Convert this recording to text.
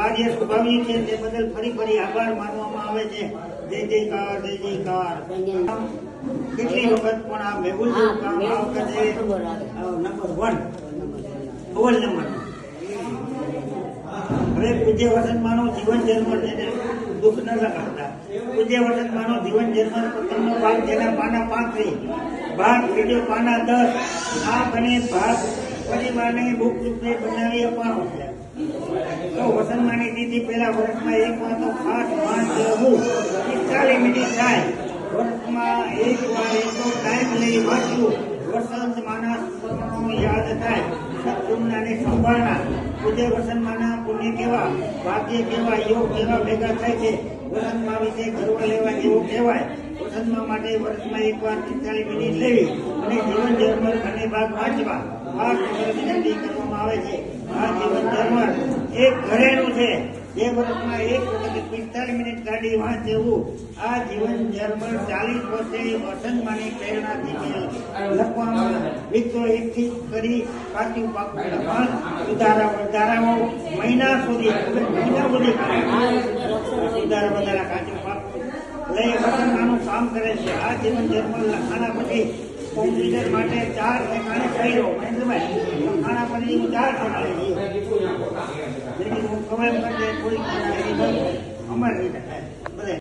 કાર્ય સ્વભાવી છે તે બદલ ફરી ફરી આભાર માનવામાં આવે છે. જય જયકાર જય જયકાર. કેટલી વખત પણ આ મેહુલ કામ આ વખતે નંબર 1 અવ્વલ નંબર. હવે પૂજ્ય વસંતમાનો જીવન જન્મ છે દુઃખ ન લગાડતા. પૂજ્ય વસંતમાનો જીવન જન્મ પ્રથમનો ભાગ જેના પાના 35, ભાગ બીજો પાના 10. આ બને ભાગ પરિવારને બુક રૂપે બનાવી આપવાનો છે. તો વસંતમાની તિથિ પહેલા વર્ષમાં એક વાર તો ખાસ વાંચવું 45 મિનિટ થાય. વર્ષમાં એક વાર એટલો ટાઈમ લઈ વાંચવું. વસંતમાના સ્મરણો યાદ થાય. સત્પુણ્યને સંભાળના. પૂજ્ય વસંતમાના પુણ્ય કેવા, ભાગ્ય કેવા, યોગ કેવા ભેગા થાય છે. વસંતમા વિશે ગર્વ લેવા જેવું કહેવાય. વસંતમા માટે વર્ષમાં એક વાર 45 મિનિટ લેવી અને જીવન ઝરમર બંને ભાગ વાંચવા. વિનંતી કરવામાં આવે છે. આ જીવન ઝરમર એક ઘરેણું છે જે વર્ષમાં એક વખત 45 મિનિટ કાઢી વાંચવું. આ જીવન ઝરમર 40 વર્ષે વસંતમાની પ્રેરણાથી લખવામાં વિગતો એકઠી કરી કાચું પાકું લખાણ સુધારા વધારાઓ મહિના સુધી સુધારા વધારા કાચું પાકું લઈ વસંતમાનું કામ કરે છે. આ જીવન ઝરમર લખાણા પછી કોમ્પ્યુટર માટે 4 ઠેકાણે કર્યો. લખાણા પછી 4 ઠેકાણે જેની હું કમાઈ કરજે કોઈ અમારી રીતે